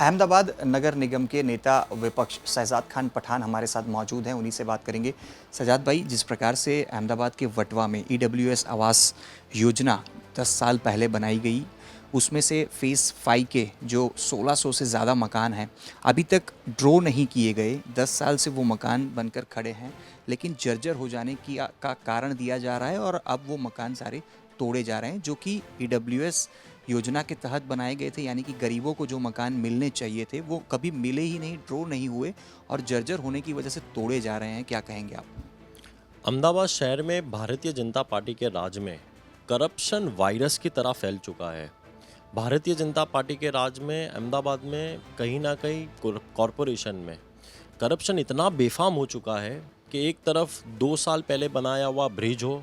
अहमदाबाद नगर निगम के नेता विपक्ष शहजाद खान पठान हमारे साथ मौजूद हैं, उन्हीं से बात करेंगे। शहजाद भाई, जिस प्रकार से अहमदाबाद के वटवा में ईडब्ल्यूएस आवास योजना 10 साल पहले बनाई गई, उसमें से फ़ेज़ 5 के जो 1600 से ज़्यादा मकान हैं, अभी तक ड्रॉ नहीं किए गए। 10 साल से वो मकान बनकर खड़े हैं, लेकिन जर्जर हो जाने का कारण दिया जा रहा है और अब वो मकान सारे तोड़े जा रहे हैं, जो कि ईडब्ल्यूएस योजना के तहत बनाए गए थे। यानी कि गरीबों को जो मकान मिलने चाहिए थे वो कभी मिले ही नहीं, ड्रॉ नहीं हुए और जर्जर होने की वजह से तोड़े जा रहे हैं। क्या कहेंगे आप? अहमदाबाद शहर में भारतीय जनता पार्टी के राज में करप्शन वायरस की तरह फैल चुका है। भारतीय जनता पार्टी के राज में अहमदाबाद में कहीं ना कहीं कॉरपोरेशन में करप्शन इतना बेफाम हो चुका है कि एक तरफ 2 साल पहले बनाया हुआ ब्रिज हो,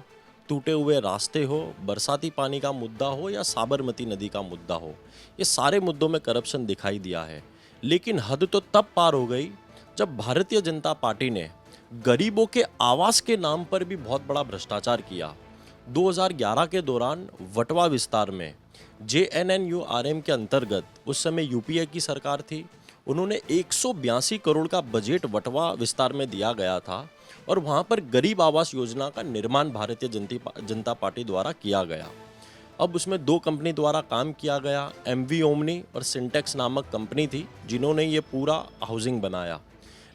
टूटे हुए रास्ते हो, बरसाती पानी का मुद्दा हो या साबरमती नदी का मुद्दा हो, ये सारे मुद्दों में करप्शन दिखाई दिया है। लेकिन हद तो तब पार हो गई जब भारतीय जनता पार्टी ने गरीबों के आवास के नाम पर भी बहुत बड़ा भ्रष्टाचार किया। 2011 के दौरान वटवा विस्तार में JNNURM के अंतर्गत उस समय यूपीए की सरकार थी। उन्होंने 182 करोड़ का बजट वटवा विस्तार में दिया गया था और वहां पर गरीब आवास योजना का निर्माण भारतीय जनता पार्टी द्वारा किया गया। अब उसमें 2 कंपनी द्वारा काम किया गया, MV ओमनी और सिंटेक्स नामक कंपनी थी जिन्होंने ये पूरा हाउसिंग बनाया।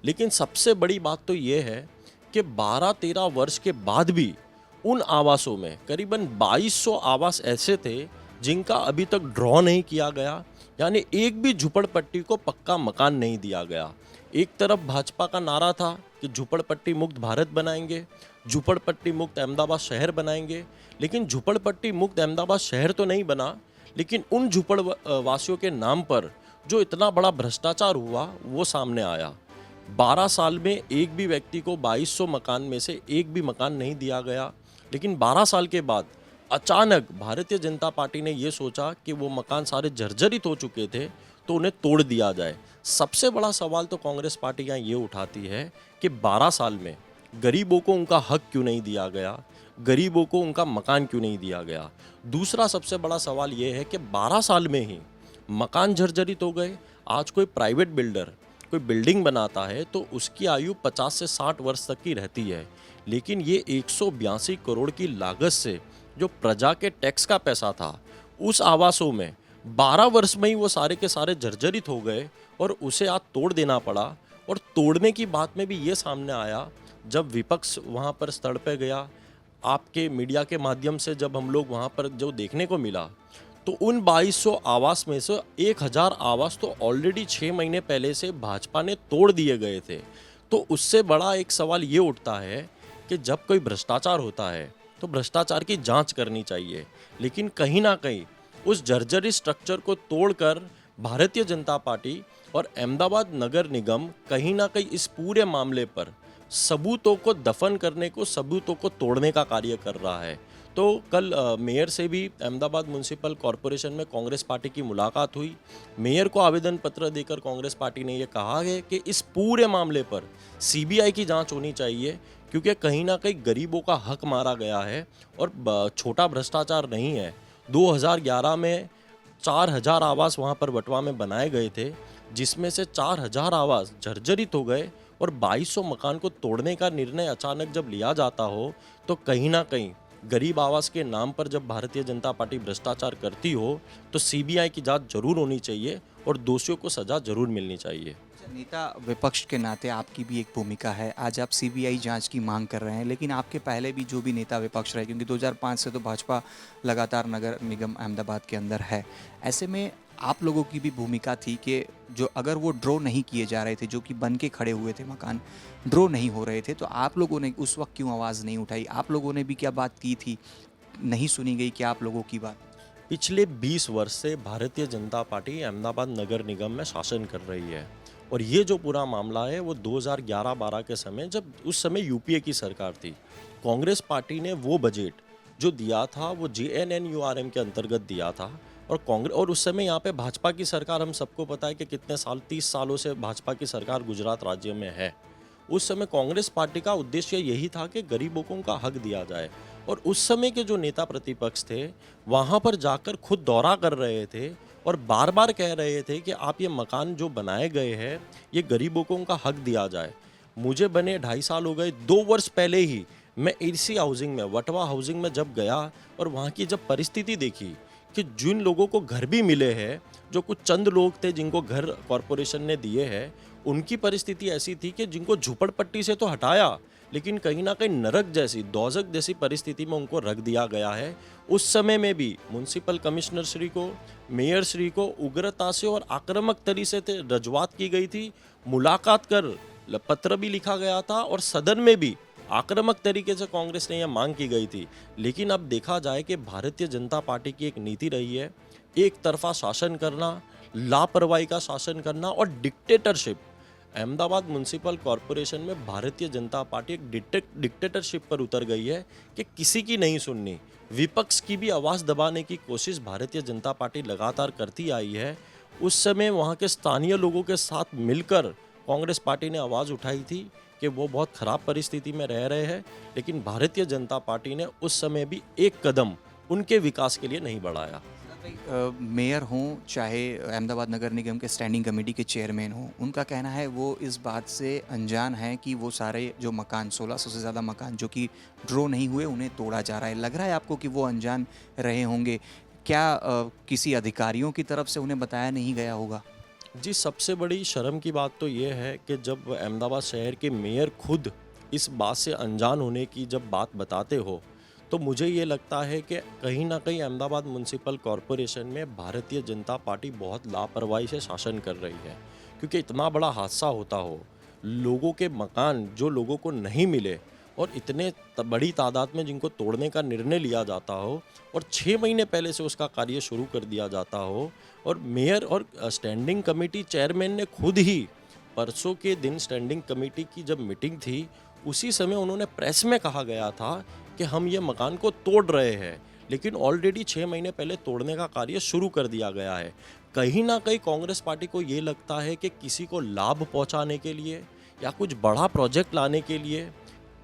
लेकिन सबसे बड़ी बात तो ये है कि 12-13 वर्ष के बाद भी उन आवासों में करीबन 2200 आवास ऐसे थे जिनका अभी तक ड्रॉ नहीं किया गया। यानी एक भी झुपड़पट्टी को पक्का मकान नहीं दिया गया। एक तरफ भाजपा का नारा था कि झुपड़पट्टी मुक्त भारत बनाएंगे, झुपड़पट्टी मुक्त अहमदाबाद शहर बनाएंगे, लेकिन झुपड़पट्टी मुक्त अहमदाबाद शहर तो नहीं बना, लेकिन उन झुपड़ वासियों के नाम पर जो इतना बड़ा भ्रष्टाचार हुआ वो सामने आया। 12 साल में एक भी व्यक्ति को 2200 मकान में से एक भी मकान नहीं दिया गया। लेकिन 12 साल के बाद अचानक भारतीय जनता पार्टी ने ये सोचा कि वो मकान सारे जर्जरित हो चुके थे तो उन्हें तोड़ दिया जाए। सबसे बड़ा सवाल तो कांग्रेस पार्टी यहाँ ये उठाती है कि 12 साल में गरीबों को उनका हक क्यों नहीं दिया गया, गरीबों को उनका मकान क्यों नहीं दिया गया। दूसरा सबसे बड़ा सवाल ये है कि 12 साल में ही मकान जर्जरित हो गए। आज कोई प्राइवेट बिल्डर कोई बिल्डिंग बनाता है तो उसकी आयु 50 से 60 वर्ष तक की रहती है, लेकिन ये 182 करोड़ की लागत से जो प्रजा के टैक्स का पैसा था उस आवासों में 12 वर्ष में ही वो सारे के सारे जर्जरित हो गए और उसे आज तोड़ देना पड़ा। और तोड़ने की बात में भी ये सामने आया जब विपक्ष वहाँ पर स्थल पे गया, आपके मीडिया के माध्यम से जब हम लोग वहाँ पर जो देखने को मिला तो उन 2200 आवास में से 1000 आवास तो ऑलरेडी 6 महीने पहले से भाजपा ने तोड़ दिए गए थे। तो उससे बड़ा एक सवाल ये उठता है कि जब कोई भ्रष्टाचार होता है तो भ्रष्टाचार की जांच करनी चाहिए, लेकिन कहीं ना कहीं उस जर्जरी स्ट्रक्चर को तोड़कर भारतीय जनता पार्टी और अहमदाबाद नगर निगम कहीं ना कहीं इस पूरे मामले पर सबूतों को दफन करने को, सबूतों को तोड़ने का कार्य कर रहा है। तो कल मेयर से भी अहमदाबाद म्यूनसिपल कॉरपोरेशन में कांग्रेस पार्टी की मुलाकात हुई। मेयर को आवेदन पत्र देकर कांग्रेस पार्टी ने यह कहा है कि इस पूरे मामले पर CBI की जांच होनी चाहिए, क्योंकि कहीं ना कहीं गरीबों का हक मारा गया है और छोटा भ्रष्टाचार नहीं है। 2011 में 4000 आवास वहाँ पर वटवा में बनाए गए थे, जिसमें से 4000 आवास जर्जरित हो गए और 2200 मकान को तोड़ने का निर्णय अचानक जब लिया जाता हो तो कहीं ना कहीं गरीब आवास के नाम पर जब भारतीय जनता पार्टी भ्रष्टाचार करती हो तो CBI की जांच जरूर होनी चाहिए और दोषियों को सजा जरूर मिलनी चाहिए। नेता विपक्ष के नाते आपकी भी एक भूमिका है। आज आप CBI जांच की मांग कर रहे हैं, लेकिन आपके पहले भी जो भी नेता विपक्ष रहे, क्योंकि 2005 से तो भाजपा लगातार नगर निगम अहमदाबाद के अंदर है, ऐसे में आप लोगों की भी भूमिका थी कि जो अगर वो ड्रॉ नहीं किए जा रहे थे, जो कि बन के खड़े हुए थे मकान, ड्रॉ नहीं हो रहे थे, तो आप लोगों ने उस वक्त क्यों आवाज़ नहीं उठाई? आप लोगों ने भी क्या बात की थी? नहीं सुनी गई क्या आप लोगों की बात? पिछले 20 वर्ष से भारतीय जनता पार्टी अहमदाबाद नगर निगम में शासन कर रही है और ये जो पूरा मामला है वो 2011-12 के समय, जब उस समय यूपीए की सरकार थी, कांग्रेस पार्टी ने वो बजट जो दिया था वो JNNURM के अंतर्गत दिया था और उस समय यहाँ पे भाजपा की सरकार, हम सबको पता है कि कितने साल, 30 सालों से भाजपा की सरकार गुजरात राज्य में है। उस समय कांग्रेस पार्टी का उद्देश्य यही था कि गरीबों को उनका हक दिया जाए और उस समय के जो नेता प्रतिपक्ष थे वहाँ पर जाकर खुद दौरा कर रहे थे और बार बार कह रहे थे कि आप ये मकान जो बनाए गए हैं ये गरीबों को उनका हक दिया जाए। मुझे बने 2.5 साल हो गए, 2 वर्ष पहले ही मैं इसी हाउसिंग में, वटवा हाउसिंग में जब गया और वहाँ की जब परिस्थिति देखी कि जिन लोगों को घर भी मिले हैं, जो कुछ चंद लोग थे जिनको घर कॉरपोरेशन ने दिए हैं, उनकी परिस्थिति ऐसी थी कि जिनको झुपड़पट्टी से तो हटाया, लेकिन कहीं ना कहीं नरक जैसी, दोजक जैसी परिस्थिति में उनको रख दिया गया है। उस समय में भी म्युनिसिपल कमिश्नर श्री को, मेयर श्री को उग्रता से और आक्रामक तरीके से रजूआत की गई थी, मुलाकात कर पत्र भी लिखा गया था और सदन में भी आक्रामक तरीके से कांग्रेस ने यह मांग की गई थी। लेकिन अब देखा जाए कि भारतीय जनता पार्टी की एक नीति रही है एक तरफा शासन करना, लापरवाही का शासन करना और डिक्टेटरशिप। अहमदाबाद म्युनिसिपल कॉरपोरेशन में भारतीय जनता पार्टी एक डिक्टेटरशिप पर उतर गई है कि किसी की नहीं सुननी, विपक्ष की भी आवाज़ दबाने की कोशिश भारतीय जनता पार्टी लगातार करती आई है। उस समय वहाँ के स्थानीय लोगों के साथ मिलकर कांग्रेस पार्टी ने आवाज़ उठाई थी कि वो बहुत ख़राब परिस्थिति में रह रहे हैं, लेकिन भारतीय जनता पार्टी ने उस समय भी एक कदम उनके विकास के लिए नहीं बढ़ाया। मेयर हों चाहे अहमदाबाद नगर निगम के स्टैंडिंग कमेटी के चेयरमैन हों, उनका कहना है वो इस बात से अनजान है कि वो सारे जो मकान 1600 से ज़्यादा मकान जो कि ड्रॉ नहीं हुए उन्हें तोड़ा जा रहा है। लग रहा है आपको कि वो अनजान रहे होंगे? क्या किसी अधिकारियों की तरफ से उन्हें बताया नहीं गया होगा? जी, सबसे बड़ी शर्म की बात तो ये है कि जब अहमदाबाद शहर के मेयर खुद इस बात से अनजान होने की जब बात बताते हो, तो मुझे ये लगता है कि कहीं ना कहीं अहमदाबाद म्युनिसिपल कॉरपोरेशन में भारतीय जनता पार्टी बहुत लापरवाही से शासन कर रही है। क्योंकि इतना बड़ा हादसा होता हो, लोगों के मकान जो लोगों को नहीं मिले और इतने बड़ी तादाद में जिनको तोड़ने का निर्णय लिया जाता हो और 6 महीने पहले से उसका कार्य शुरू कर दिया जाता हो, और मेयर और स्टैंडिंग कमेटी चेयरमैन ने खुद ही परसों के दिन स्टैंडिंग कमेटी की जब मीटिंग थी उसी समय उन्होंने प्रेस में कहा गया था कि हम ये मकान को तोड़ रहे हैं, लेकिन ऑलरेडी 6 महीने पहले तोड़ने का कार्य शुरू कर दिया गया है। कहीं ना कहीं कांग्रेस पार्टी को ये लगता है कि किसी को लाभ पहुंचाने के लिए या कुछ बड़ा प्रोजेक्ट लाने के लिए,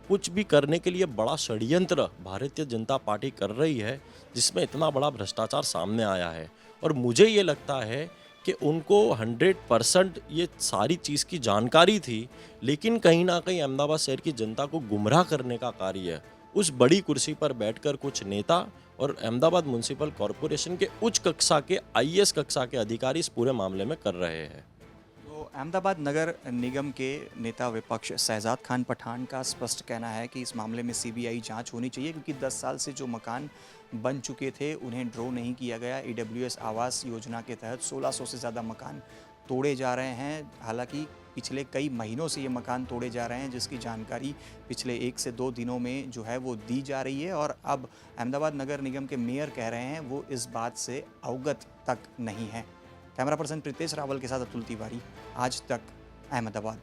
कुछ भी करने के लिए बड़ा षड्यंत्र भारतीय जनता पार्टी कर रही है, जिसमें इतना बड़ा भ्रष्टाचार सामने आया है। और मुझे ये लगता है कि उनको 100% ये सारी चीज़ की जानकारी थी, लेकिन कहीं ना कहीं अहमदाबाद शहर की जनता को गुमराह करने का कार्य उस बड़ी कुर्सी पर बैठकर कुछ नेता और अहमदाबाद म्युनिसिपल कॉरपोरेशन के उच्च कक्षा के IAS कक्षा के अधिकारी इस पूरे मामले में कर रहे हैं। तो अहमदाबाद नगर निगम के नेता विपक्ष शहजाद खान पठान का स्पष्ट कहना है कि इस मामले में CBI जांच होनी चाहिए, क्योंकि 10 साल से जो मकान बन चुके थे उन्हें ड्रॉ नहीं किया गया। EWS आवास योजना के तहत 1600 से ज़्यादा मकान तोड़े जा रहे हैं। हालांकि पिछले कई महीनों से ये मकान तोड़े जा रहे हैं, जिसकी जानकारी पिछले 1 से 2 दिनों में जो है वो दी जा रही है, और अब अहमदाबाद नगर निगम के मेयर कह रहे हैं वो इस बात से अवगत तक नहीं है। कैमरा पर्सन प्रीतेश रावल के साथ अतुल तिवारी, आज तक, अहमदाबाद।